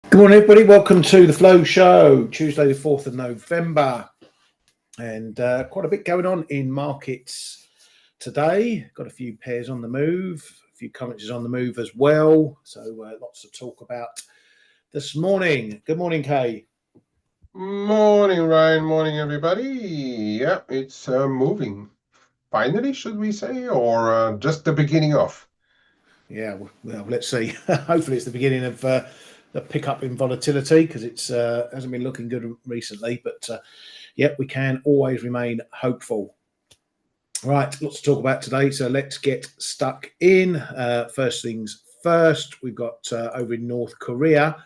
Good morning, everybody. Welcome to the Flow Show, Tuesday, the 4th of November. And quite a bit going on in markets today. Got a few pairs on the move, a few currencies on the move as well. So lots to talk about this morning. Good morning, Kay. Morning, Ryan. Morning, everybody. Yeah, it's moving. Finally, should we say, or just the beginning of? Yeah, well, let's see. Hopefully it's the beginning of the pickup in volatility because it hasn't been looking good recently. But yeah, we can always remain hopeful. Right, lots to talk about today, so let's get stuck in. First things first, we've got over in North Korea,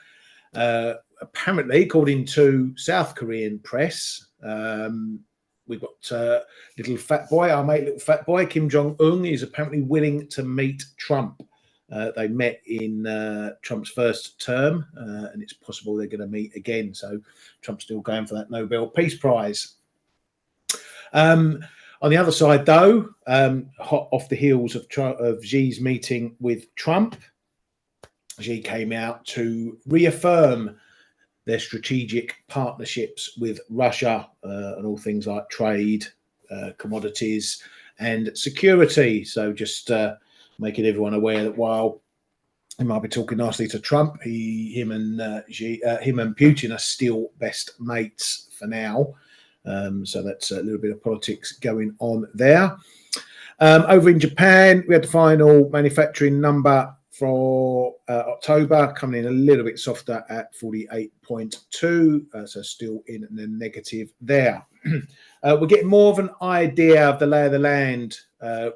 apparently, according to South Korean press, we've got little fat boy, our mate little fat boy, Kim Jong-un, is apparently willing to meet Trump. They met in Trump's first term, and it's possible they're going to meet again. So Trump's still going for that Nobel Peace Prize. On the other side, though, hot off the heels of Xi's meeting with Trump, Xi came out to reaffirm their strategic partnerships with Russia and all things like trade, commodities, and security. So just making everyone aware that while he might be talking nicely to Trump, him and Putin are still best mates for now. So that's a little bit of politics going on there. Over in Japan, we had the final manufacturing number for October, coming in a little bit softer at 48.2, so still in the negative there. We're getting more of an idea of the lay of the land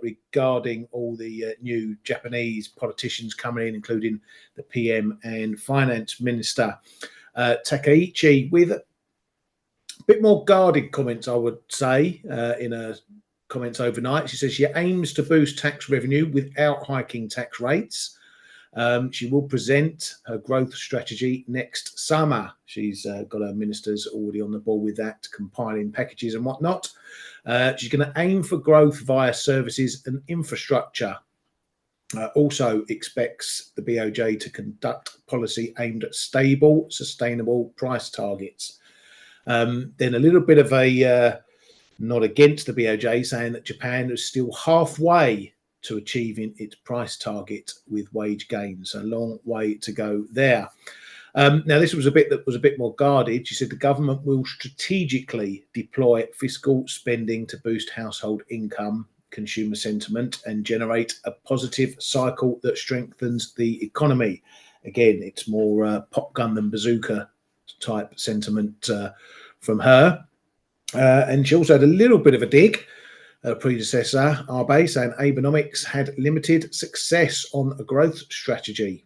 regarding all the new Japanese politicians coming in, including the PM and finance minister. Takaichi, with a bit more guarded comments, I would say, in her comments overnight. She says she aims to boost tax revenue without hiking tax rates. She will present her growth strategy next summer. She's got her ministers already on the ball with that, compiling packages and whatnot. She's going to aim for growth via services and infrastructure. Also expects the BOJ to conduct policy aimed at stable, sustainable price targets. Then a little bit of a nod against the BOJ, saying that Japan is still halfway to achieving its price target with wage gains. A long way to go there. Now, this was a bit more guarded. She said the government will strategically deploy fiscal spending to boost household income, consumer sentiment, and generate a positive cycle that strengthens the economy. Again, it's more pop gun than bazooka type sentiment from her. And she also had a little bit of a dig. Her predecessor, RBA, saying Abenomics had limited success on a growth strategy.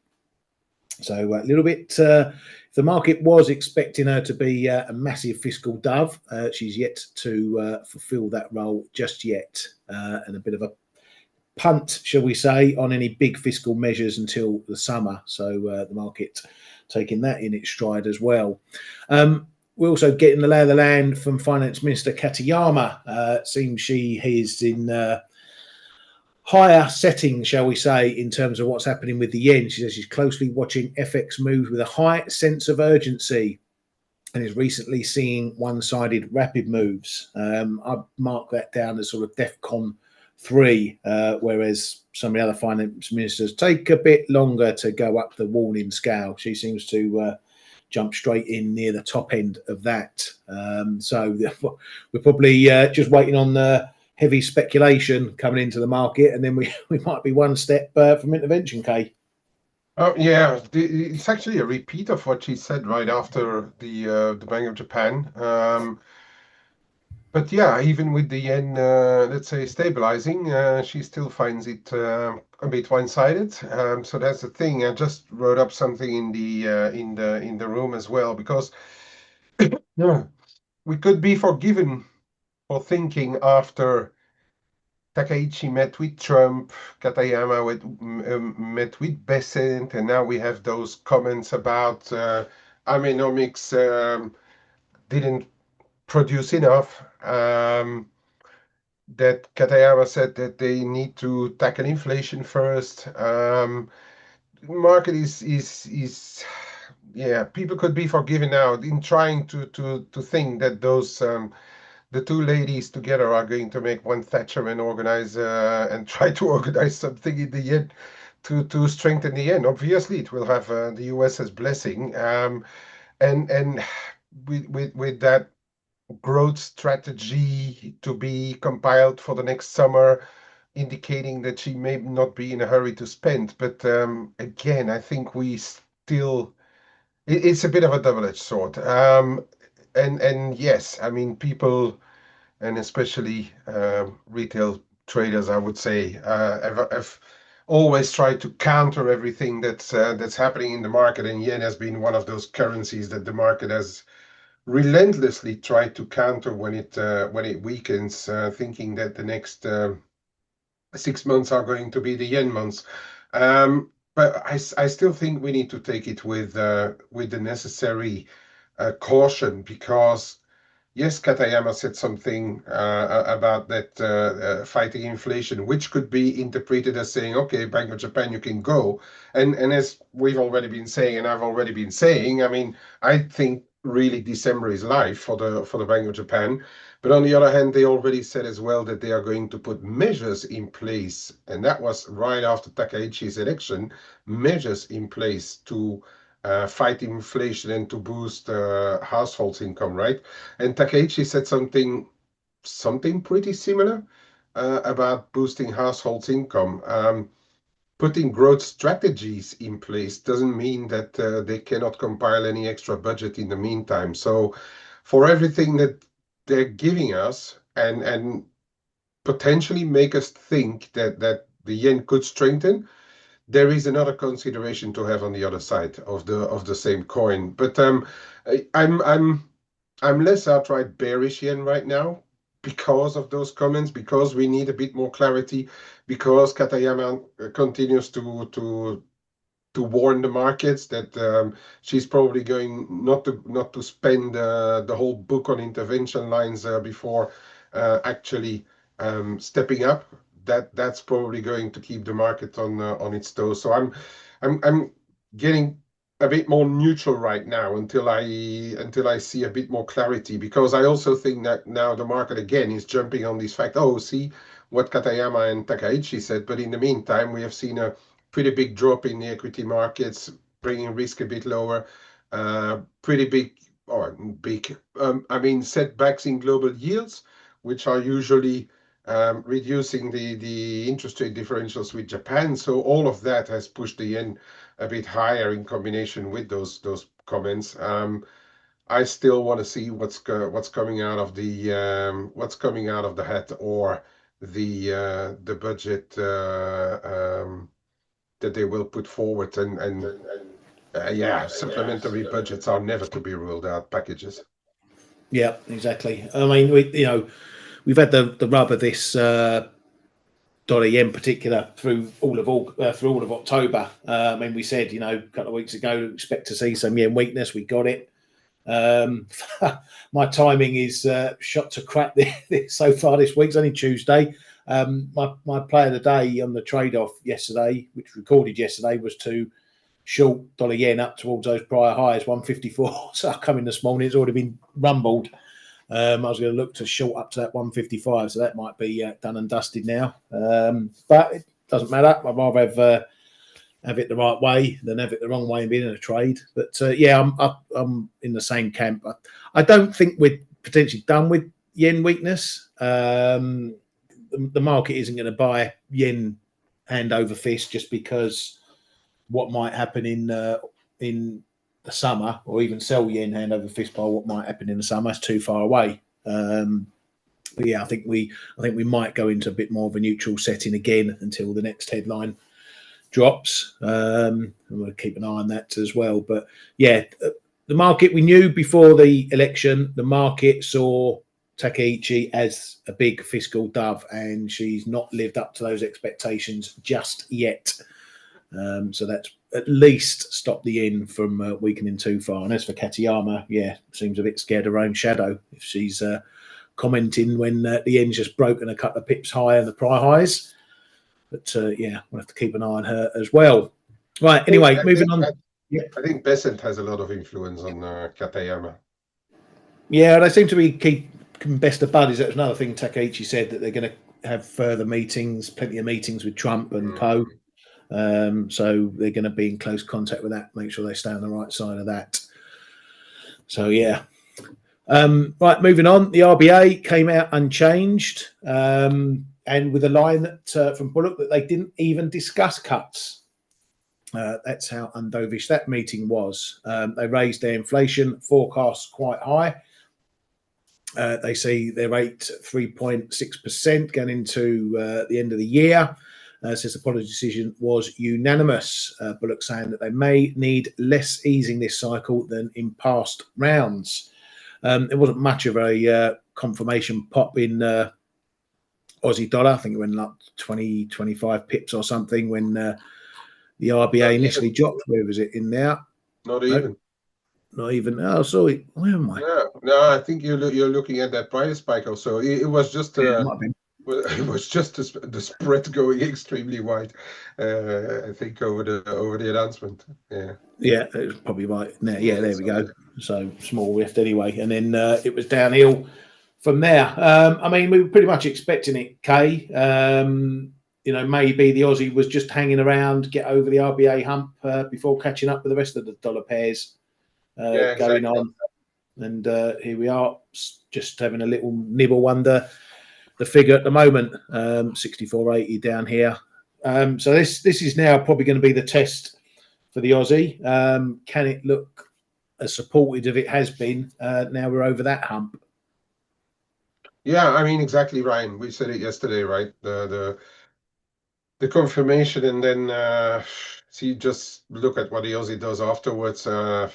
So a little bit, the market was expecting her to be a massive fiscal dove. She's yet to fulfill that role just yet, and a bit of a punt, shall we say, on any big fiscal measures until the summer. So the market taking that in its stride as well. We're also getting the lay of the land from Finance Minister Katayama. Seems she is in higher settings, shall we say, in terms of what's happening with the yen. She says she's closely watching FX moves with a high sense of urgency and is recently seeing one-sided rapid moves. I'd mark that down as sort of DEFCON 3, whereas some of the other finance ministers take a bit longer to go up the warning scale. She seems to jump straight in near the top end of that. So we're probably just waiting on the heavy speculation coming into the market, and then we might be one step from intervention, Kay. Oh yeah, it's actually a repeat of what she said right after the Bank of Japan. But yeah, even with the yen, let's say stabilizing, she still finds it a bit one-sided. So that's the thing. I just wrote up something in the room as well, because yeah, we could be forgiven for thinking after Takaichi met with Trump, Katayama met with Besant, and now we have those comments about Abenomics didn't produce enough. That Katayama said that they need to tackle inflation first. Market is yeah, people could be forgiven now in trying to think that those the two ladies together are going to make one Thatcher and organize and try to organize something in the end to strengthen the yen. Obviously, it will have the US's blessing, and with that growth strategy to be compiled for the next summer, indicating that she may not be in a hurry to spend. But again, I think we still it's a bit of a double-edged sword. And yes, I mean people and especially retail traders, I would say, have always tried to counter everything that's happening in the market, and yen has been one of those currencies that the market has relentlessly tried to counter when it weakens, thinking that the next 6 months are going to be the yen months. But I still think we need to take it with the necessary caution, because yes, Katayama said something about that fighting inflation, which could be interpreted as saying, okay, Bank of Japan, you can go. And as we've already been saying, and I've already been saying, I mean, I think really December is live for the Bank of Japan. But on the other hand, they already said as well that they are going to put measures in place, and that was right after Takaichi's election, measures in place to fight inflation and to boost households' income, right? And Takaichi said something pretty similar about boosting households' income. Putting growth strategies in place doesn't mean that they cannot compile any extra budget in the meantime. So, for everything that they're giving us and potentially make us think that the yen could strengthen, there is another consideration to have on the other side of the same coin. But I'm less outright bearish yen right now because of those comments, because we need a bit more clarity, because Katayama continues to warn the markets that she's probably going not to spend the whole book on intervention lines before actually stepping up. That's probably going to keep the market on its toes. So I'm getting a bit more neutral right now until I see a bit more clarity, because I also think that now the market again is jumping on this fact. Oh, see what Katayama and Takaichi said, but in the meantime we have seen a pretty big drop in the equity markets, bringing risk a bit lower. Pretty big, or big, I mean, setbacks in global yields, which are usually reducing the interest rate differentials with Japan. So all of that has pushed the yen a bit higher in combination with those comments. I still want to see what's coming out of the hat, or the budget that they will put forward, and yeah, supplementary budgets are never to be ruled out packages. Yeah, exactly. I mean, we've had the rub of this dollar yen particular through all of October. I mean, we said, a couple of weeks ago, expect to see some yen weakness. We got it. My timing is shot to crap so far this week. It's only Tuesday. My play of the day on the trade-off yesterday, which recorded yesterday, was to short dollar yen up towards those prior highs, 154. So I come in this morning, it's already been rumbled. I was going to look to short up to that 155, so that might be done and dusted now. But it doesn't matter. I'd rather have it the right way than have it the wrong way and be in a trade. But yeah, I'm in the same camp. I don't think we're potentially done with yen weakness. The market isn't going to buy yen hand over fist just because what might happen in the summer, or even sell yen hand over fist by what might happen in the summer. It's too far away. But yeah, I think we might go into a bit more of a neutral setting again until the next headline drops. I'm going to keep an eye on that as well. But yeah, the market, we knew before the election, the market saw Takaichi as a big fiscal dove, and she's not lived up to those expectations just yet. So that's at least stopped the yen from weakening too far. And as for Katayama, yeah, seems a bit scared of her own shadow if she's commenting when the yen's just broken a couple of pips higher than the prior highs. But yeah, we'll have to keep an eye on her as well. Right, anyway, moving on. I think Besant has a lot of influence on Katayama. Yeah, they seem to be keeping best of buddies. That was another thing Takaichi said, that they're going to have further meetings, plenty of meetings with Trump and co. So they're going to be in close contact with that, make sure they stay on the right side of that. So, yeah. Right, moving on. The RBA came out unchanged, and with a line that, from Bullock, that they didn't even discuss cuts. That's how undovish that meeting was. They raised their inflation forecasts quite high. They see their rate 3.6% going into the end of the year. Says the policy decision was unanimous. Bullocks saying that they may need less easing this cycle than in past rounds. There wasn't much of a confirmation pop in Aussie dollar. I think it went up 20, 25 pips or something when the RBA initially dropped. Where was it in there? Not even. Not even. Oh, sorry. Where am I? No, I think you're looking at that price spike also. It was just it was just the spread going extremely wide. I think over the announcement. Yeah, it was probably right. Yeah, there we go. So small rift anyway, and then it was downhill from there. I mean, we were pretty much expecting it, Kay. Maybe the Aussie was just hanging around, get over the RBA hump before catching up with the rest of the dollar pairs going on. And here we are, just having a little nibble under the figure at the moment, 64.80 down here. So this is now probably going to be the test for the Aussie. Can it look as supported as it has been? Now we're over that hump. Yeah, I mean, exactly, Ryan. We said it yesterday, right? The confirmation, and then just look at what the Aussie does afterwards. The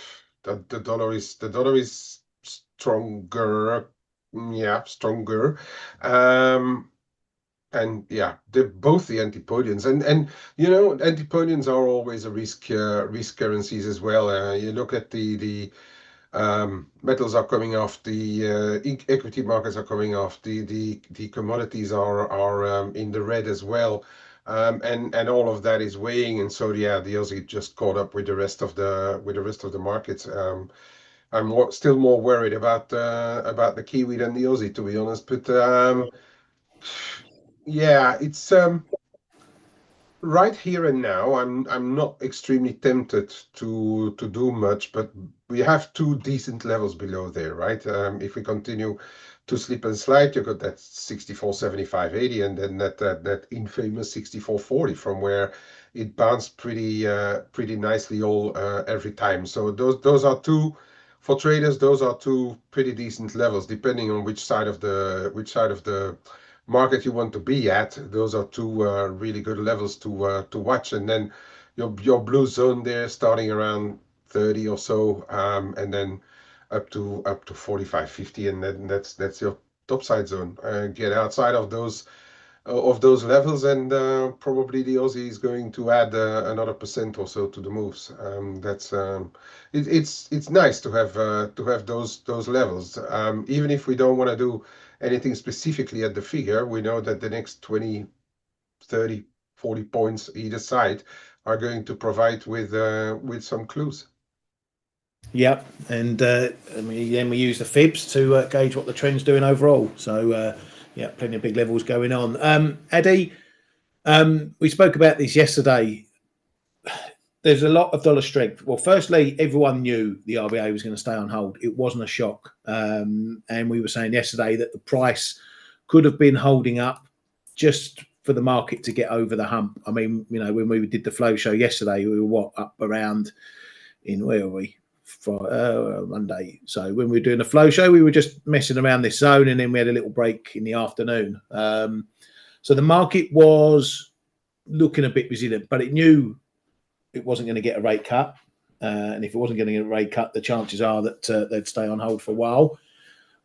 dollar is stronger. Yeah, stronger. And yeah, they're both the antipodians, and antipodians are always a risk currencies as well. You look at the metals are coming off, the equity markets are coming off, the commodities are in the red as well, and all of that is weighing, and so yeah, the Aussie just caught up with the rest of the markets. I'm still more worried about the Kiwi than the Aussie, to be honest, but yeah, it's right here and now. I'm not extremely tempted to do much, but we have two decent levels below there, right? If we continue to slip and slide, you got that 64.75.80, and then that infamous 64.40 from where it bounced pretty nicely every time. So those are two. For traders, those are two pretty decent levels, depending on which side of the market you want to be at. Those are two really good levels to watch, and then your blue zone there starting around 30 or so, and then up to 45.50, and then that's your topside zone. Get outside of those levels, and probably the Aussie is going to add another % or so to the moves. It's nice to have those levels, even if we don't want to do anything specifically at the figure. We know that the next 20, 30, 40 points either side are going to provide with some clues. Yep, and then we use the fibs to gauge what the trend's doing overall. So yeah, plenty of big levels going on. Eddie, we spoke about this yesterday. There's a lot of dollar strength. Well, firstly, everyone knew the RBA was going to stay on hold. It wasn't a shock. And we were saying yesterday that the price could have been holding up just for the market to get over the hump. I mean, when we did the flow show yesterday, we were up around where were we? For Monday. So when we were doing the flow show, we were just messing around this zone, and then we had a little break in the afternoon. So the market was looking a bit resilient, but it knew it wasn't going to get a rate cut. And if it wasn't going to get a rate cut, the chances are that they'd stay on hold for a while.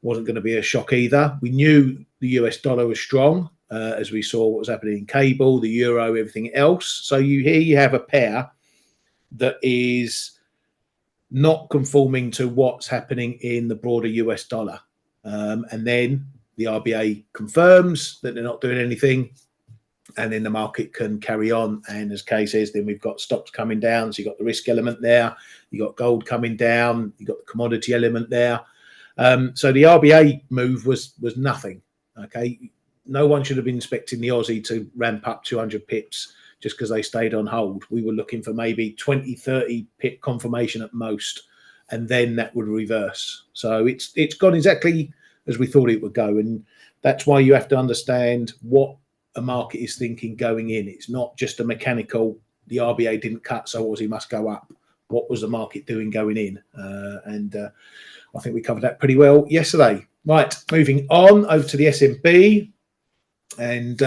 Wasn't going to be a shock either. We knew the US dollar was strong, as we saw what was happening in cable, the euro, everything else. So you have a pair that is not conforming to what's happening in the broader US dollar. And then the RBA confirms that they're not doing anything. and then the market can carry on. And as Kay says, then we've got stocks coming down. So you've got the risk element there. You've got gold coming down. You've got the commodity element there. So the RBA move was nothing. Okay. No one should have been expecting the Aussie to ramp up 200 pips just because they stayed on hold. We were looking for maybe 20, 30 pip confirmation at most, and then that would reverse. So it's gone exactly as we thought it would go. And that's why you have to understand what a market is thinking going in. It's not just a mechanical, the RBA didn't cut, so Aussie must go up. What was the market doing going in? And I think we covered that pretty well yesterday. Right, moving on over to the SMB. And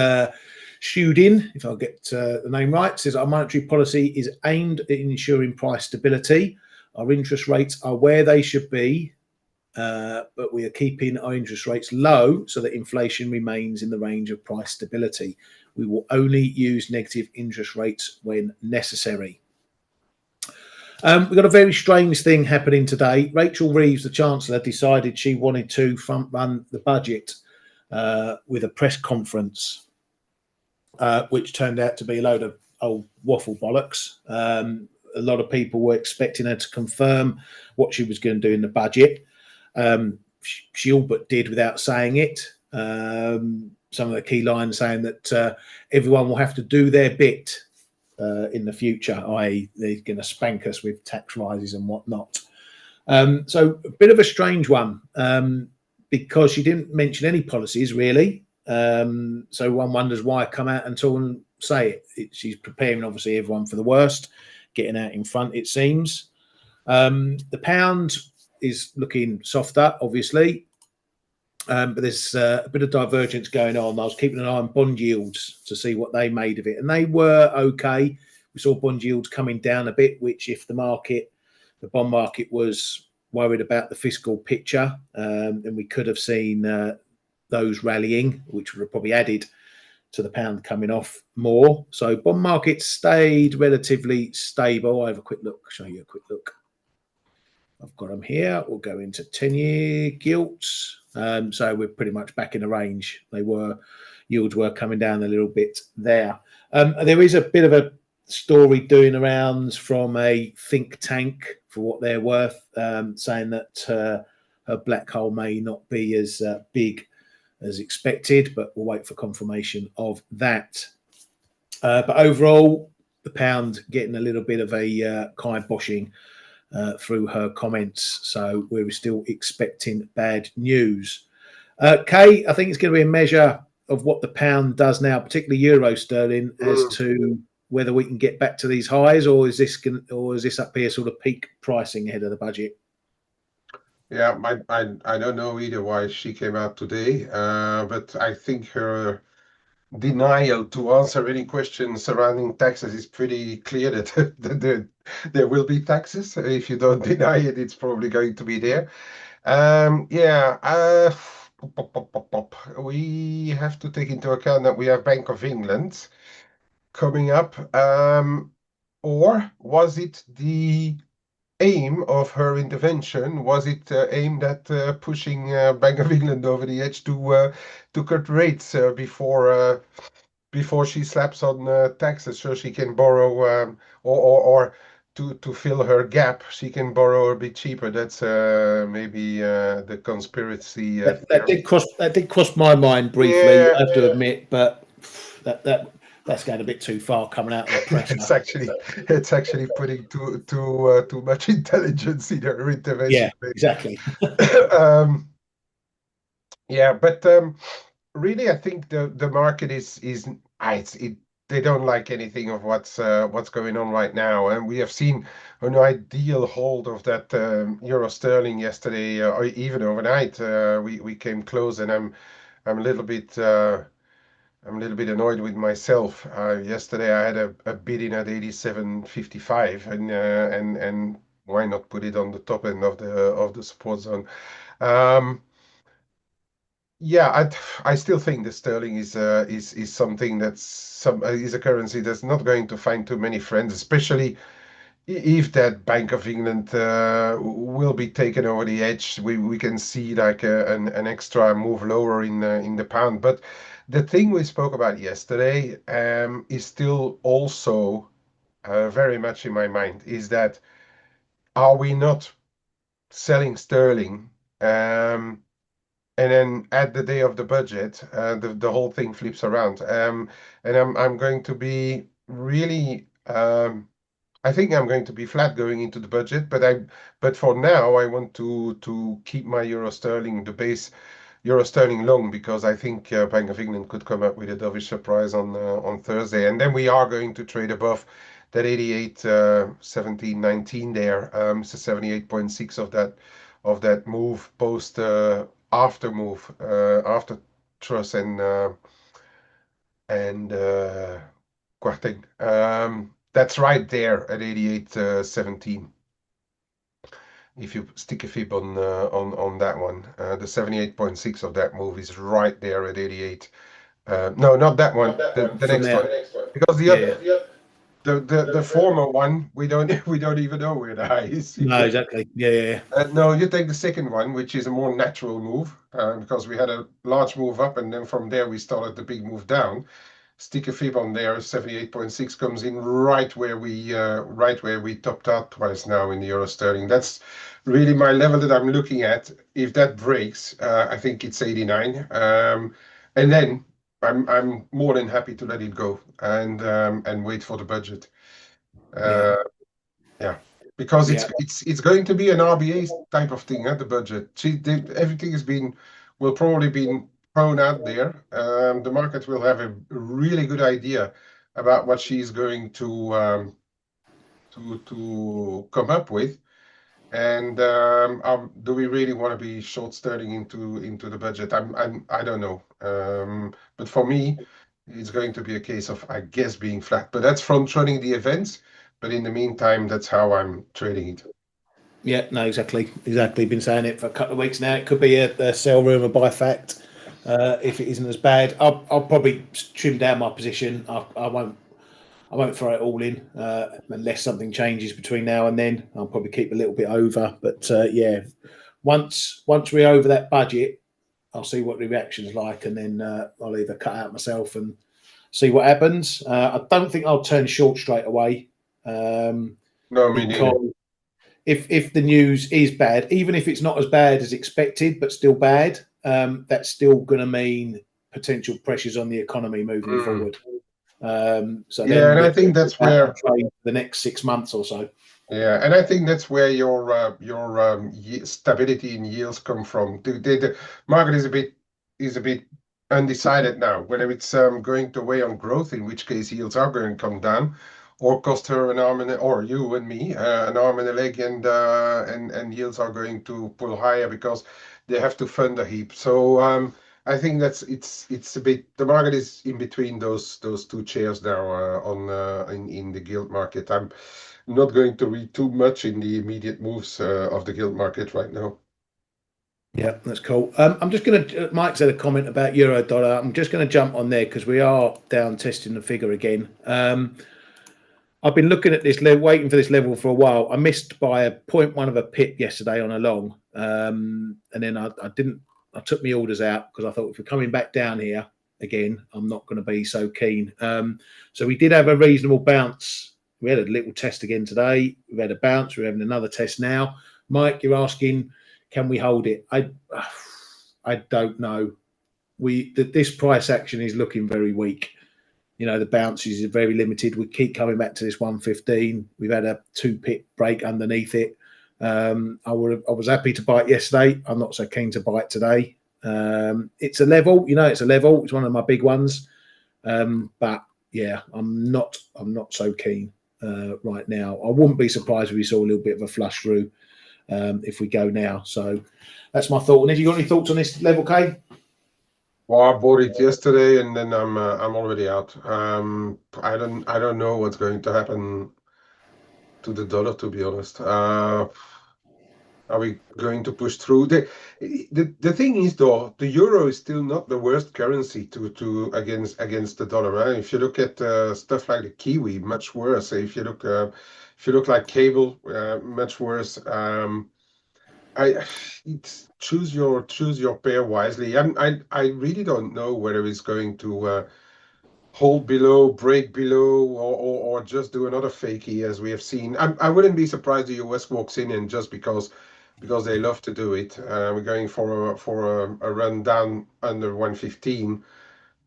Shudin, if I'll get the name right, says our monetary policy is aimed at ensuring price stability. Our interest rates are where they should be, but we are keeping our interest rates low so that inflation remains in the range of price stability. We will only use negative interest rates when necessary. We've got a very strange thing happening today. Rachel Reeves, the Chancellor, decided she wanted to front run the budget with a press conference, which turned out to be a load of old waffle bollocks. A lot of people were expecting her to confirm what she was going to do in the budget. She all but did without saying it. Some of the key lines saying that everyone will have to do their bit in the future, i.e. they're going to spank us with tax rises and whatnot. So a bit of a strange one because she didn't mention any policies really. So one wonders why come out and talk and say it. She's preparing obviously everyone for the worst, getting out in front it seems. The pound is looking softer, obviously, but there's a bit of divergence going on. I was keeping an eye on bond yields to see what they made of it, and they were okay. We saw bond yields coming down a bit, which if the bond market was worried about the fiscal picture, then we could have seen those rallying, which would have probably added to the pound coming off more. So bond market stayed relatively stable. I have a quick look, show you a quick look. I've got them here. We'll go into 10-year gilts. So we're pretty much back in the range. Yields were coming down a little bit there. There is a bit of a story doing around from a think tank, for what they're worth, saying that her black hole may not be as big as expected, but we'll wait for confirmation of that. But overall, the pound getting a little bit of a kiboshing through her comments. So we're still expecting bad news. Kay, I think it's going to be a measure of what the pound does now, particularly euro sterling, as to whether we can get back to these highs, or is this up here sort of peak pricing ahead of the budget? Yeah, I don't know either why she came out today, but I think her denial to answer any questions surrounding taxes is pretty clear that there will be taxes. If you don't deny it, it's probably going to be there. We have to take into account that we have Bank of England coming up. Or was it the aim of her intervention? Was it aimed at pushing Bank of England over the edge to cut rates before she slaps on taxes, so she can borrow, or to fill her gap, she can borrow a bit cheaper? That's maybe the conspiracy. That did cross my mind briefly. Yeah, I have to admit, but that's going a bit too far coming out of the press. it's actually putting too much intelligence in her intervention. Yeah, exactly. Yeah, but really, I think the market they don't like anything of what's going on right now, and we have seen an ideal hold of that euro sterling yesterday, or even overnight. We came close, and I'm a little bit annoyed with myself. Yesterday I had a bid in at 87.55, and why not put it on the top end of the support zone? Yeah, I still think the sterling is something is a currency that's not going to find too many friends, especially if that Bank of England will be taken over the edge, we can see like an extra move lower in the pound. But the thing we spoke about yesterday is still also very much in my mind, is that are we not selling sterling, and then at the day of the budget, the whole thing flips around. And I'm going to be really I think I'm going to be flat going into the budget, but for now I want to keep my euro sterling, the base euro sterling long, because I think Bank of England could come up with a dovish surprise on Thursday, and then we are going to trade above that 88 17 19 there. So 78.6 of that move post after move after Truss and Kwarteng. That's right there at 88 17. If you stick a fib on that one, the 78.6 of that move is right there at 88. No, not that one. The from next there. one, because Yeah. the former one we don't we don't even know where the high is. No, exactly. Yeah. No, you take the second one, which is a more natural move, because we had a large move up, and then from there we started the big move down. Stick a fib on there, 78.6 comes in right where we topped out twice now in the euro sterling. That's really my level that I'm looking at. If that breaks, I think it's 89. And then I'm more than happy to let it go and wait for the budget. Yeah. Uh, yeah, because Yeah. it's going to be an RBA type of thing at the budget. Everything has been will probably been thrown out there. The market will have a really good idea about what she's going to come up with. And do we really want to be short sterling into the budget? I don't know. But for me, it's going to be a case of, I guess, being flat. But that's front running the events. But in the meantime, that's how I'm trading it. Yeah, no, exactly. Been saying it for a couple of weeks now. It could be a sell rumor by fact. If it isn't as bad, I'll probably trim down my position. I won't throw it all in unless something changes between now and then. I'll probably keep a little bit over. But yeah, once we're over that budget, I'll see what the reaction's like, and then I'll either cut out myself and see what happens. I don't think I'll turn short straight away, No, me neither. because if the news is bad, even if it's not as bad as expected, but still bad, that's still going to mean potential pressures on the economy moving Mm. forward. So Yeah, then and I we think that's out where and trade for the next 6 months or so. yeah, and I think that's where your stability in yields come from. The market is a bit undecided now whether it's going to weigh on growth, in which case yields are going to come down, or cost her an arm and or you and me an arm and a leg, and yields are going to pull higher because they have to fund a heap. So I think it's a bit, the market is in between those two chairs now on in the gilt market. I'm not going to read too much in the immediate moves of the gilt market right now. Yeah, that's cool. I'm just going to. Mike said a comment about euro dollar. I'm just going to jump on there because we are down testing the figure again. I've been looking at this, waiting for this level for a while. I missed by a point one of a pip yesterday on a long, and then I didn't. I took my orders out because I thought if we're coming back down here again, I'm not going to be so keen. So we did have a reasonable bounce. We had a little test again today. We've had a bounce. We're having another test now. Mike, you're asking, can we hold it? I don't know. This price action is looking very weak. You know, the bounces are very limited. We keep coming back to this 115. We've had a 2 pip break underneath it. I was happy to buy it yesterday. I'm not so keen to buy it today. It's a level, it's a level. It's one of my big ones. But yeah, I'm not so keen right now. I wouldn't be surprised if we saw a little bit of a flush through if we go now. So that's my thought. And have you got any thoughts on this level, Kay? Well, I bought it yesterday, and then I'm already out. I don't know what's going to happen to the dollar, to be honest. Are we going to push through? The thing is, though, the euro is still not the worst currency to against the dollar. Right? If you look at stuff like the Kiwi, much worse. If you look like cable, much worse. I it's choose your pair wisely. I really don't know whether it's going to hold below, break below, or just do another fakie as we have seen. I wouldn't be surprised the US walks in just because they love to do it. We're going for a run down under 115,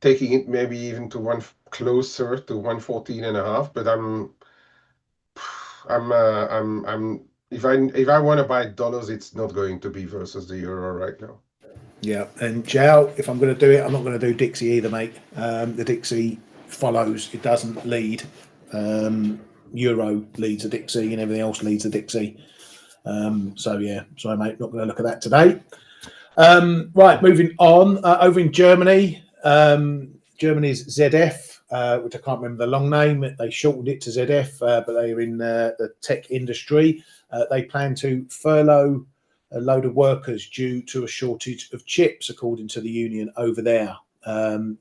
taking it maybe even to one closer to 114 and a half. But I'm if I want to buy dollars, it's not going to be versus the euro right now. Yeah, and Joe, if I'm going to do it, I'm not going to do Dixie either, mate. The Dixie follows; it doesn't lead. Euro leads a Dixie, and everything else leads a Dixie. So yeah, sorry, mate, not going to look at that today. Right, moving on. Over in Germany, Germany's ZF, which I can't remember the long name. They shortened it to ZF, but they are in the tech industry. They plan to furlough a load of workers due to a shortage of chips, according to the union over there.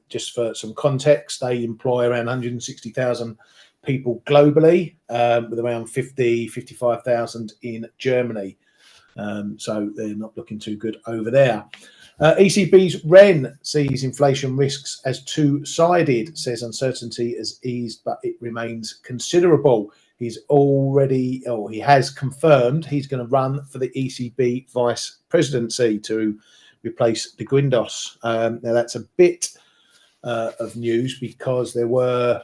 Just for some context, they employ around 160,000 people globally, with around 55,000 in Germany. So they're not looking too good over there. ECB's Ren sees inflation risks as two-sided, says uncertainty has eased, but it remains considerable. He has confirmed he's going to run for the ECB vice presidency to replace De Guindos. Now that's a bit of news because there were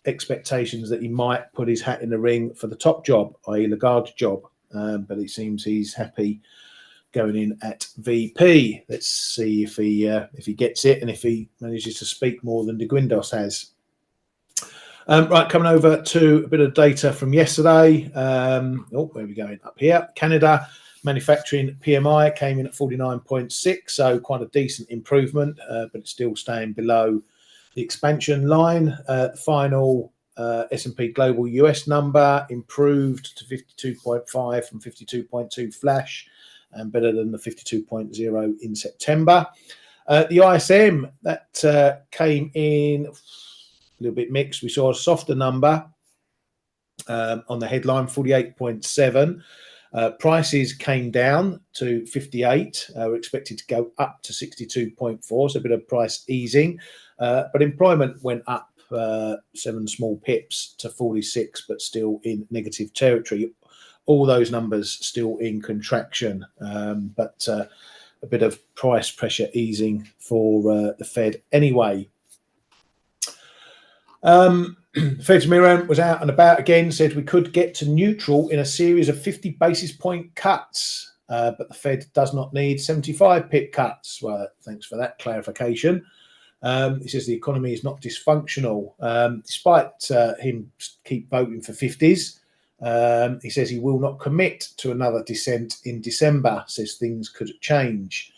expectations that he might put his hat in the ring for the top job, i.e. Lagarde's job. But it seems he's happy going in at VP. Let's see if he gets it and if he manages to speak more than De Guindos has. Right, coming over to a bit of data from yesterday. Where are we going? Up here. Canada manufacturing PMI came in at 49.6, so quite a decent improvement, but it's still staying below the expansion line. The final S&P Global US number improved to 52.5 from 52.2 flash, and better than the 52.0 in September. The ISM that came in a little bit mixed. We saw a softer number on the headline, 48.7. Prices came down to 58. We're expected to go up to 62.4, so a bit of price easing. But employment went up 7 small pips to 46, but still in negative territory. All those numbers still in contraction, but a bit of price pressure easing for the Fed anyway. Fed's Miran was out and about again, said we could get to neutral in a series of 50 basis point cuts, but the Fed does not need 75 pip cuts. Well, thanks for that clarification. He says the economy is not dysfunctional, despite him keep voting for 50s. He says he will not commit to another descent in December, says things could change.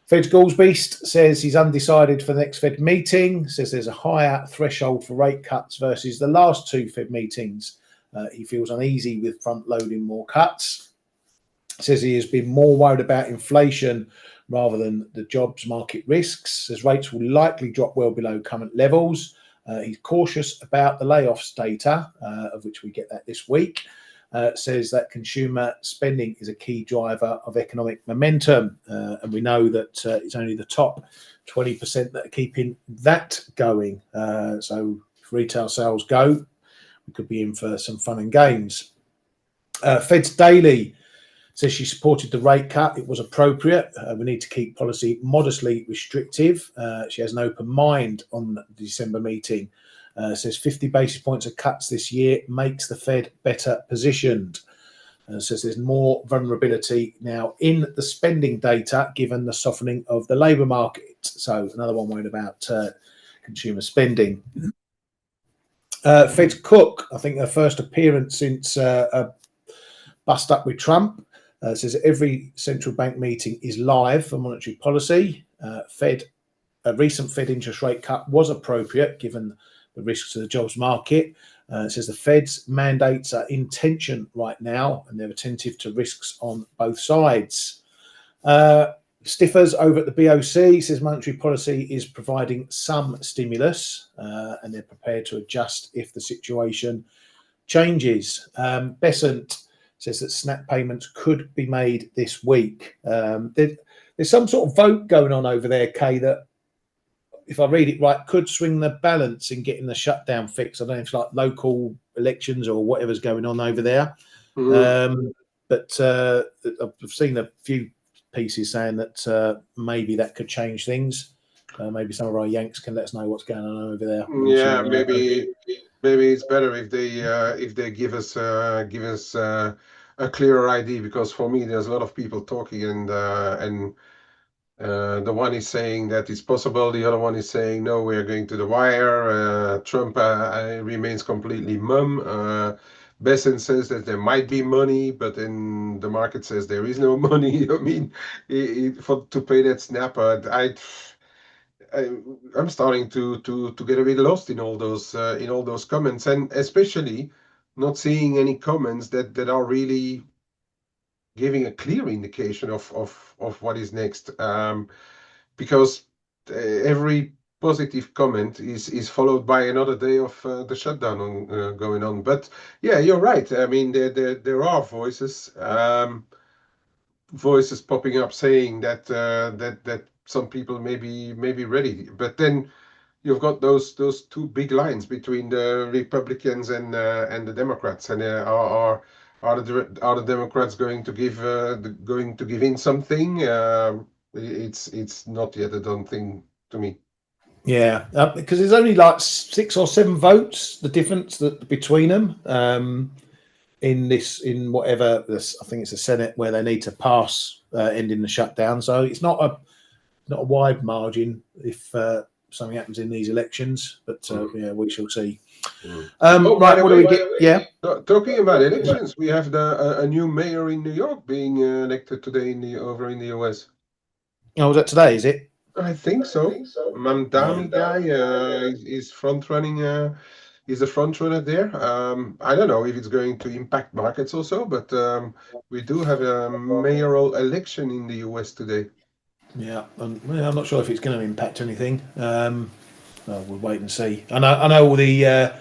Fed's Goolsbeast says he's undecided for the next Fed meeting, says there's a higher threshold for rate cuts versus the last 2 Fed meetings. He feels uneasy with front-loading more cuts. Says he has been more worried about inflation rather than the jobs market risks, as rates will likely drop well below current levels. He's cautious about the layoffs data, of which we get that this week. Says that consumer spending is a key driver of economic momentum. And we know that it's only the top 20% that are keeping that going. So if retail sales go, we could be in for some fun and games. Fed's Daily says she supported the rate cut. It was appropriate. We need to keep policy modestly restrictive. She has an open mind on the December meeting. Says 50 basis points of cuts this year makes the Fed better positioned. Says there's more vulnerability now in the spending data given the softening of the labour market. So another one worried about consumer spending. Fed's Cook, I think her first appearance since a bust up with Trump, says every central bank meeting is live for monetary policy. A recent Fed interest rate cut was appropriate given the risks to the jobs market. It says the Fed's mandates are in tension right now, and they're attentive to risks on both sides. Stiffers over at the BOC says monetary policy is providing some stimulus, and they're prepared to adjust if the situation changes. Besant says that snap payments could be made this week. There's some sort of vote going on over there, Kay, that, if I read it right, could swing the balance in getting the shutdown fixed. I don't know if it's like local elections or whatever's going on over there. But I've seen a few pieces saying that maybe that could change things. Maybe some of our Yanks can let us know what's going on over there. Yeah, maybe it's better if they give us a clearer idea, because for me there's a lot of people talking, and the one is saying that it's possible, the other one is saying no, we're going to the wire. Trump remains completely mum. Besant says that there might be money, but then the market says there is no money. I mean, to pay that snap, I'm starting to get a bit lost in all those comments, and especially not seeing any comments that are really giving a clear indication of what is next. Because every positive comment is followed by another day of the shutdown going on. But yeah, you're right. I mean, there are voices popping up saying that some people may be ready, but then you've got those two big lines between the Republicans and the Democrats, and are the Democrats going to give in something? It's not yet a done thing to me. Yeah, because there's only like 6 or 7 votes, the difference between them in whatever this, I think it's the Senate, where they need to pass ending the shutdown. So it's not a wide margin if something happens in these elections, but yeah, we shall see. Right, what do we get? Yeah. Talking about elections, we have a new mayor in New York being elected today over in the US. Oh, was that today? Is it? I think so. Mamdani guy is front running. Is a front runner there. I don't know if it's going to impact markets also, but we do have a mayoral election in the US today. Yeah, I'm not sure if it's going to impact anything. We'll wait and see. I know all the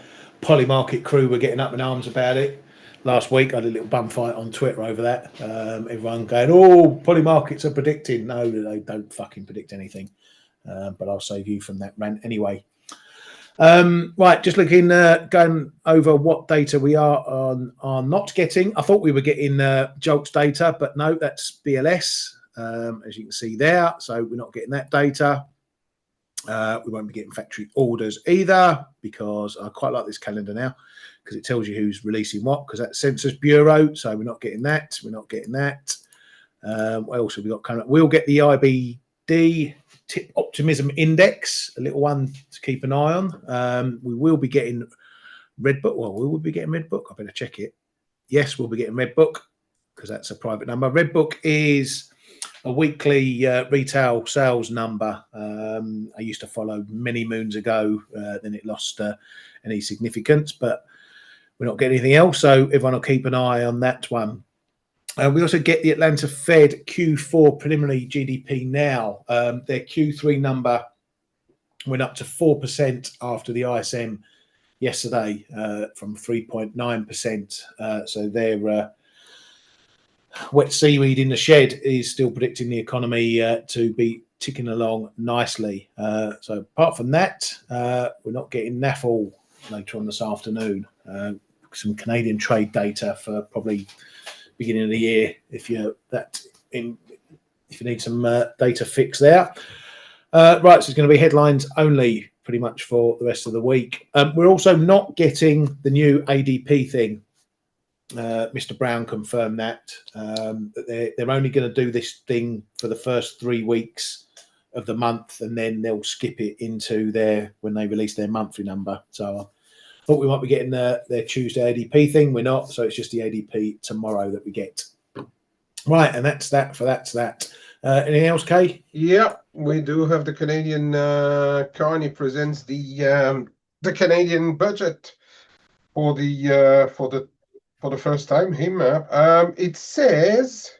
Polymarket crew were getting up in arms about it last week. I had a little bum fight on Twitter over that. Everyone going, "Oh, Polymarkets are predicting." No, they don't fucking predict anything. But I'll save you from that rant anyway. Right, just looking, going over what data we are not getting. I thought we were getting JOLTS data, but no, that's BLS. As you can see there, so we're not getting that data. We won't be getting factory orders either, because I quite like this calendar now, because it tells you who's releasing what, because that's Census Bureau. So we're not getting that. We're not getting that. What else have we got coming up? We'll get the IBD Tip Optimism Index, a little one to keep an eye on. We will be getting Redbook. Well, we will be getting Redbook. I better check it. Yes, we'll be getting Redbook, because that's a private number. Redbook is a weekly retail sales number. I used to follow many moons ago. Then it lost any significance, but we're not getting anything else. So everyone will keep an eye on that one. We also get the Atlanta Fed Q4 preliminary GDP now. Their Q3 number went up to 4% after the ISM yesterday from 3.9%. So their wet seaweed in the shed is still predicting the economy to be ticking along nicely. So apart from that, we're not getting NAFL later on this afternoon. Some Canadian trade data for probably beginning of the year, if you need some data fix there. Right, so it's going to be headlines only pretty much for the rest of the week. We're also not getting the new ADP thing. Mr. Brown confirmed that they're only going to do this thing for the first 3 weeks of the month, and then they'll skip it into when they release their monthly number. So I thought we might be getting their Tuesday ADP thing. We're not, so it's just the ADP tomorrow that we get. Right, and that's that for that. Anything else, Kay? Yeah, we do have the Canadian. Carney presents the Canadian budget. for the first time, him. It says,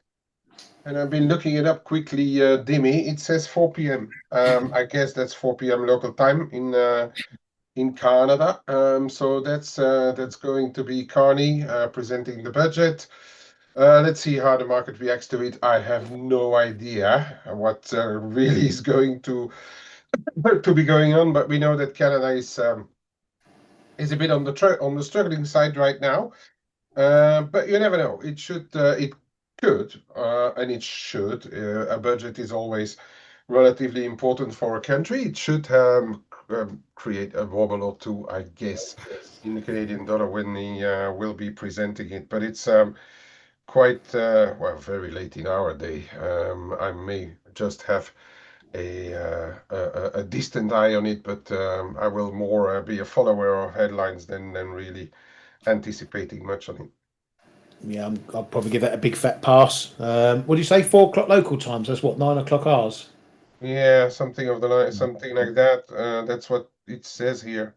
and I've been looking it up quickly, Dimi. It says 4 p.m. I guess that's 4 p.m. local time in Canada. So that's going to be Carney presenting the budget. Let's see how the market reacts to it. I have no idea what really is going to be going on, but we know that Canada is a bit on the struggling side right now. But you never know. It could, and it should. A budget is always relatively important for a country. It should create a wobble or two, I guess, in the Canadian dollar when he will be presenting it. But it's quite very late in our day. I may just have a distant eye on it, but I will more be a follower of headlines than really anticipating much on it. Yeah, I'll probably give that a big fat pass. What do you say? 4 o'clock local times. That's what, 9 o'clock ours. Yeah, something like that. That's what it says here.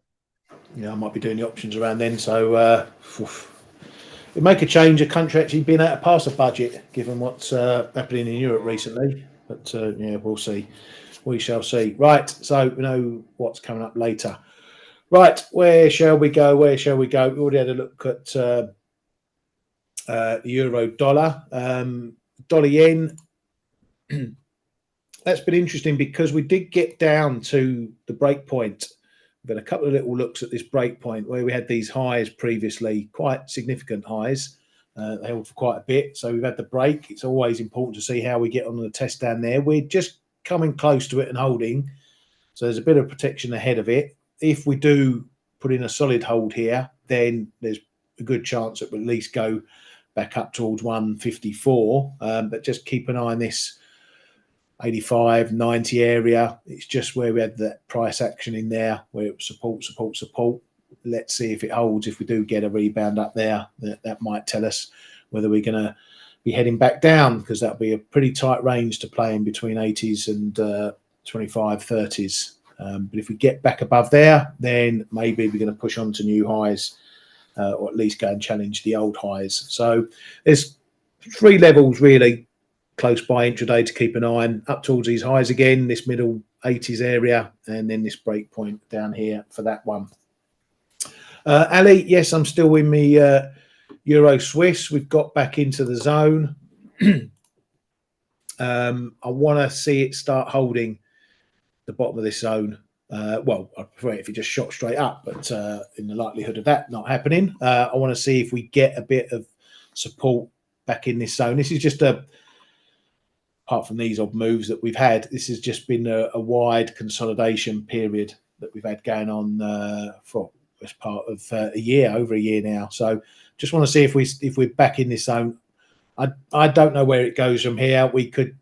Yeah, I might be doing the options around then. So it make a change. A country actually being able to pass a budget, given what's happening in Europe recently. But yeah, we'll see. We shall see. Right. So we know what's coming up later. Right. Where shall we go? Where shall we go? We already had a look at euro dollar, dollar yen. That's been interesting because we did get down to the break point. We've had a couple of little looks at this break point where we had these highs previously, quite significant highs. They held for quite a bit. So we've had the break. It's always important to see how we get on the test down there. We're just coming close to it and holding. So there's a bit of protection ahead of it. If we do put in a solid hold here, then there's a good chance that we'll at least go back up towards 154. But just keep an eye on this 85, 90 area. It's just where we had that price action in there, where it was support. Let's see if it holds. If we do get a rebound up there, that might tell us whether we're going to be heading back down, because that'll be a pretty tight range to play in between 80s and 25, 30s. But if we get back above there, then maybe we're going to push on to new highs, or at least go and challenge the old highs. So there's 3 levels really close by intraday to keep an eye on, up towards these highs again, this middle 80s area, and then this break point down here for that one. Ali, yes, I'm still in me Euro Swiss. We've got back into the zone. I want to see it start holding the bottom of this zone. Well, I prefer it if it just shot straight up, but in the likelihood of that not happening, I want to see if we get a bit of support back in this zone. This is just apart from these odd moves that we've had, this has just been a wide consolidation period that we've had going on for as part of a year, over a year now. So just want to see if we're back in this zone. I don't know where it goes from here. We could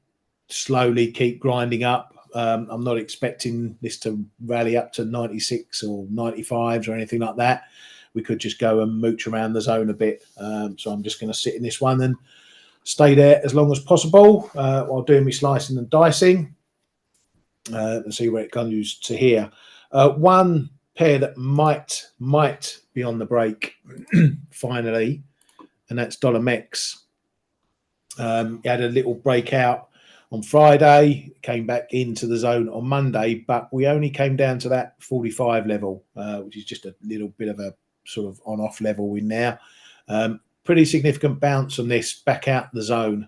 slowly keep grinding up. I'm not expecting this to rally up to 96 or 95s or anything like that. We could just go and mooch around the zone a bit. So I'm just going to sit in this one and stay there as long as possible while doing my slicing and dicing, and see where it goes to here. One pair that might be on the break finally, and that's dollar mex. It had a little breakout on Friday, came back into the zone on Monday, but we only came down to that 45 level, which is just a little bit of a sort of on-off level in there. Pretty significant bounce on this back out the zone.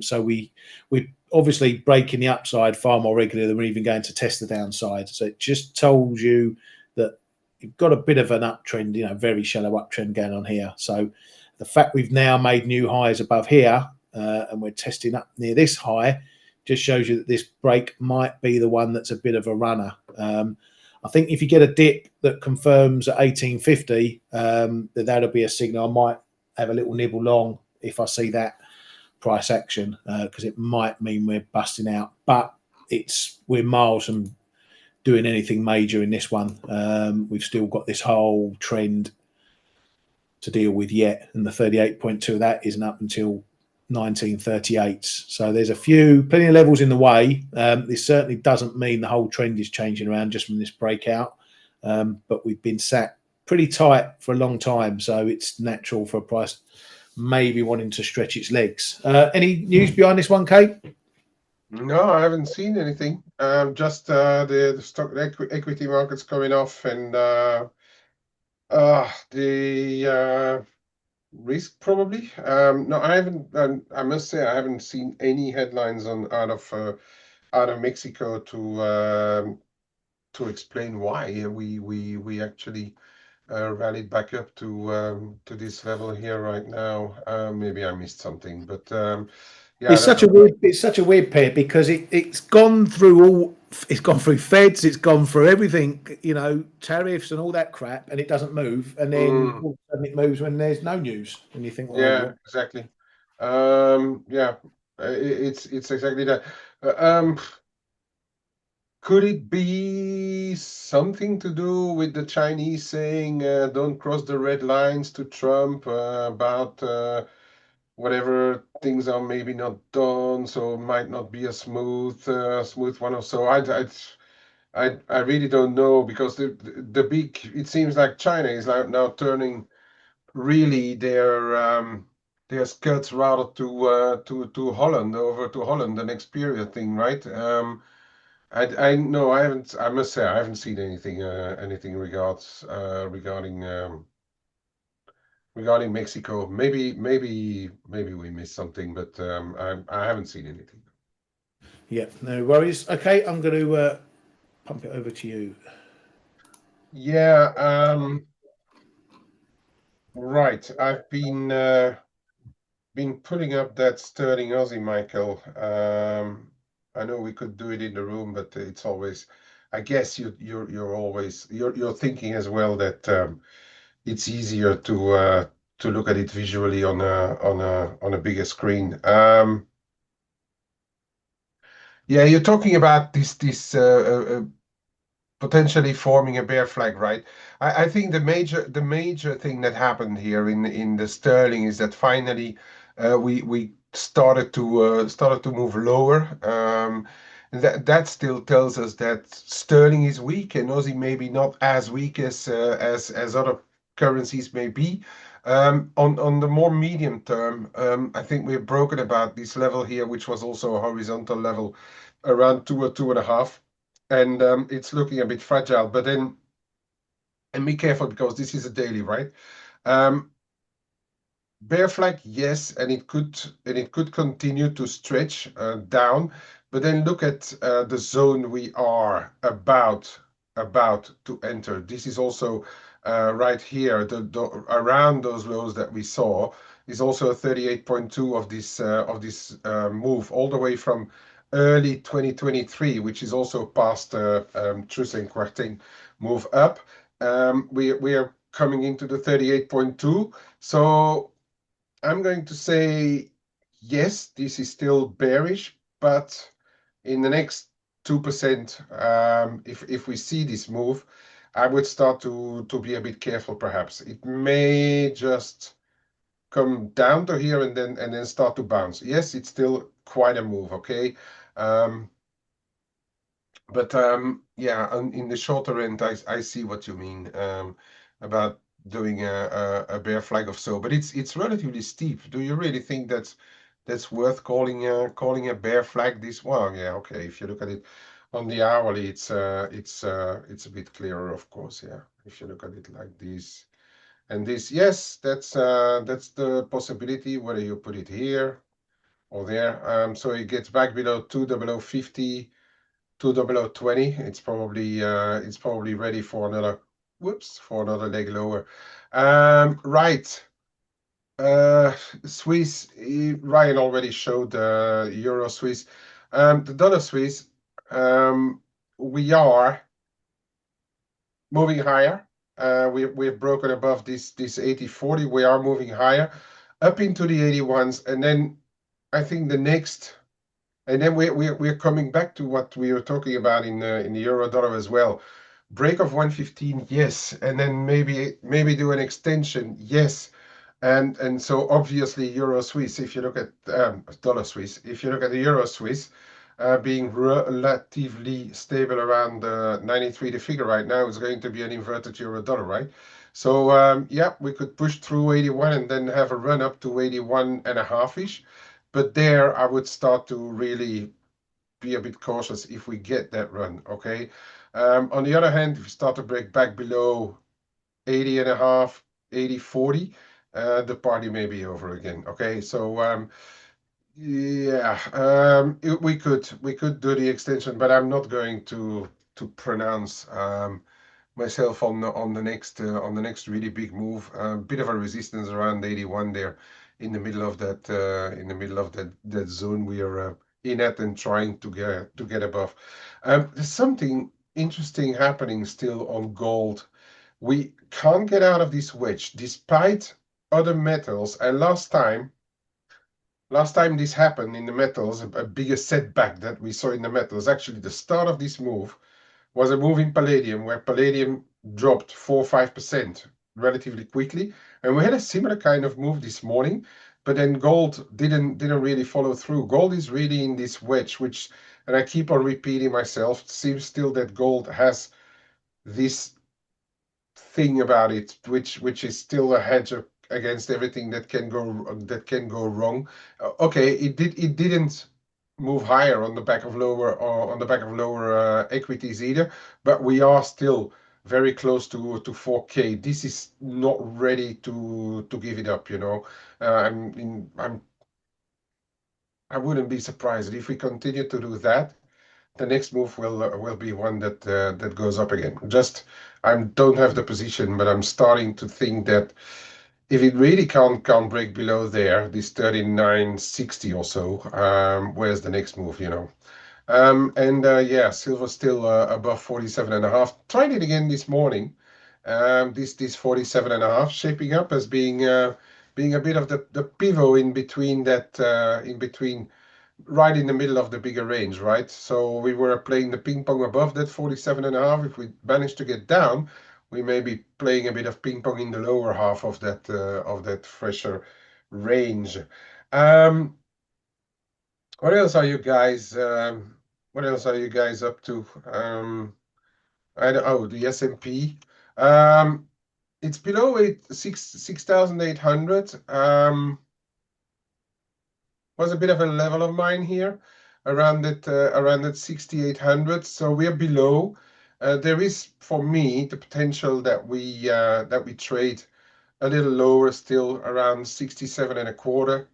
So we're obviously breaking the upside far more regularly than we're even going to test the downside. So it just tells you that you've got a bit of an uptrend, very shallow uptrend going on here. So the fact we've now made new highs above here, and we're testing up near this high, just shows you that this break might be the one that's a bit of a runner. I think if you get a dip that confirms at 1850, that'll be a signal. I might have a little nibble long if I see that price action, because it might mean we're busting out. But we're miles from doing anything major in this one. We've still got this whole trend to deal with yet, and the 38.2 of that isn't up until 1938. So there's plenty of levels in the way. This certainly doesn't mean the whole trend is changing around just from this breakout, but we've been sat pretty tight for a long time, so it's natural for a price maybe wanting to stretch its legs. Any news behind this one, Kate? No, I haven't seen anything. Just the stock equity markets coming off, and the risk probably. No, I haven't. I must say I haven't seen any headlines on out of Mexico to explain why we actually rallied back up to this level here right now. Maybe I missed something, but yeah, It's such a weird pair because it's gone through Feds, it's gone through everything, tariffs and all that crap, and it doesn't move. And then all of a sudden it moves when there's no news, and you think, well, yeah, what? exactly. Yeah, it's exactly that. Um, could it be something to do with the Chinese saying "Don't cross the red lines" to Trump about whatever things are maybe not done, so it might not be a smooth one or so. I really don't know because the big it seems like China is now turning really their skirts rather to Holland, over to Holland, the next period thing, right? I no, I haven't. I must say I haven't seen anything regarding Mexico. Maybe we missed something, but I haven't seen anything. Yeah, no worries. Okay, I'm going to pump it over to you. Yeah. Right. I've been putting up that sterling Aussie, Michael. I know we could do it in the room, but it's always. I guess you're thinking as well that it's easier to look at it visually on a bigger screen. Yeah, you're talking about this potentially forming a bear flag, right? I think the major thing that happened here in the sterling is that finally we started to move lower. That still tells us that sterling is weak and Aussie maybe not as weak as other currencies may be. On the more medium term, I think we've broken about this level here, which was also a horizontal level around 2 or 2.5, and it's looking a bit fragile. But then, and be careful because this is a daily, right? Um, Bear flag, yes, and it could continue to stretch down, but then look at the zone we are about to enter. This is also right here, around those lows that we saw is also a 38.2 of this move all the way from early 2023, which is also past truth and quarting move up. We are coming into the 38.2, so I'm going to say yes, this is still bearish, but in the next 2%, if we see this move, I would start to be a bit careful perhaps. It may just come down to here and then start to bounce. Yes, it's still quite a move, okay? But yeah, in the shorter end, I see what you mean about doing a bear flag of so, but it's relatively steep. Do you really think that's worth calling a bear flag this one? Yeah, okay. If you look at it on the hourly, it's a bit clearer, of course. Yeah, if you look at it like this and this, yes, that's the possibility whether you put it here or there. So it gets back below 20050. 20020. It's probably ready for another leg lower. Right. Swiss. Ryan already showed the Euro Swiss. The dollar Swiss. We are moving higher. We've broken above this 8040. We are moving higher up into the 81s, and then I think the next. And then we're coming back to what we were talking about in the euro dollar as well. Break of 115, yes, and then maybe do an extension, yes, and so obviously euro Swiss. If you look at dollar Swiss, if you look at the euro Swiss, being relatively stable around 93, the figure right now is going to be an inverted euro dollar, right? So yeah, we could push through 81 and then have a run up to 81 and a half-ish. But there I would start to really be a bit cautious if we get that run, okay? On the other hand, if we start to break back below 80 and a half, 80, 40, the party may be over again, okay? So yeah, we could do the extension, but I'm not going to pronounce myself on the next really big move. A bit of a resistance around 81 there, in the middle of that zone we are in at and trying to get above. There's something interesting happening still on gold. We can't get out of this wedge despite other metals. And last time this happened in the metals, a bigger setback that we saw in the metals, actually the start of this move was a move in palladium where palladium dropped 4 or 5% relatively quickly. And we had a similar kind of move this morning, but then gold didn't really follow through. Gold is really in this wedge, which, and I keep on repeating myself, it seems still that gold has this thing about it, which is still a hedge against everything that can go wrong. Okay, it didn't move higher on the back of lower equities either, but we are still very close to 4K. This is not ready to give it up, you know. I wouldn't be surprised if we continue to do that. The next move will be one that goes up again. Just I don't have the position, but I'm starting to think that if it really can't break below there, this 39.60 or so, where's the next move, you know? And yeah, silver still above 47.5. Tried it again this morning. This 47.5 shaping up as being a bit of the pivot in between that right in the middle of the bigger range, right? So we were playing the ping pong above that 47.5. If we manage to get down, we may be playing a bit of ping pong in the lower half of that fresher range. What else are you guys? What else are you guys up to? The S&P. It's below 6,800. Was a bit of a level of mine here, around that 6,800. So we're below. There is, for me, the potential that we trade a little lower still, around 67 and a quarter.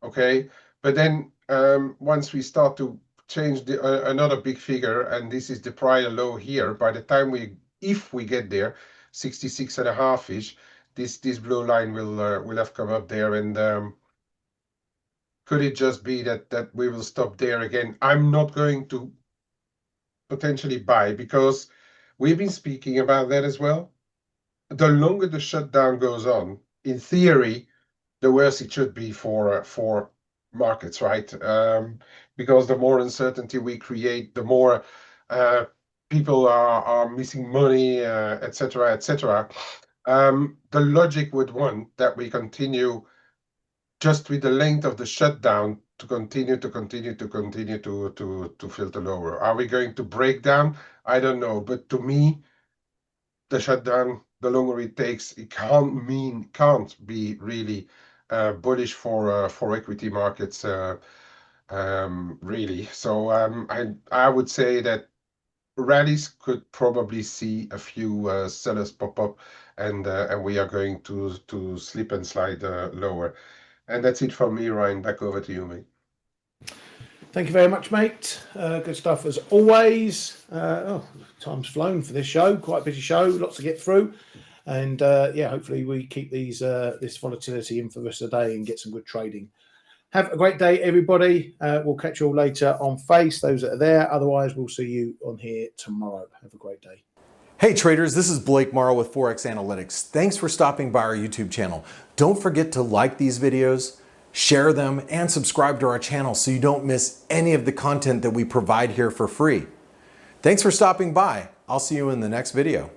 Okay, but then once we start to change another big figure, and this is the prior low here, by the time if we get there, 66 and a half ish, this blue line will have come up there. And could it just be that we will stop there again? I'm not going to potentially buy, because we've been speaking about that as well. The longer the shutdown goes on, in theory, the worse it should be for markets, right? Because the more uncertainty we create, the more people are missing money, etc., etc. The logic would want that we continue just with the length of the shutdown to continue to filter lower. Are we going to break down? I don't know, but to me, the shutdown, the longer it takes, it can't be really bullish for equity markets, really. So I would say that rallies could probably see a few sellers pop up, and we are going to slip and slide lower. And that's it from me, Ryan. Back over to you, mate. Thank you very much, mate. Good stuff as always. Time's flown for this show. Quite a busy show, lots to get through. And yeah, hopefully we keep this volatility in for the rest of the day and get some good trading. Have a great day, everybody. We'll catch you all later on Face, those that are there. Otherwise, we'll see you on here tomorrow. Have a great day. Hey traders, this is Blake Morrow with ForexAnalytix. Thanks for stopping by our YouTube channel. Don't forget to like these videos, share them, and subscribe to our channel so you don't miss any of the content that we provide here for free. Thanks for stopping by. I'll see you in the next video.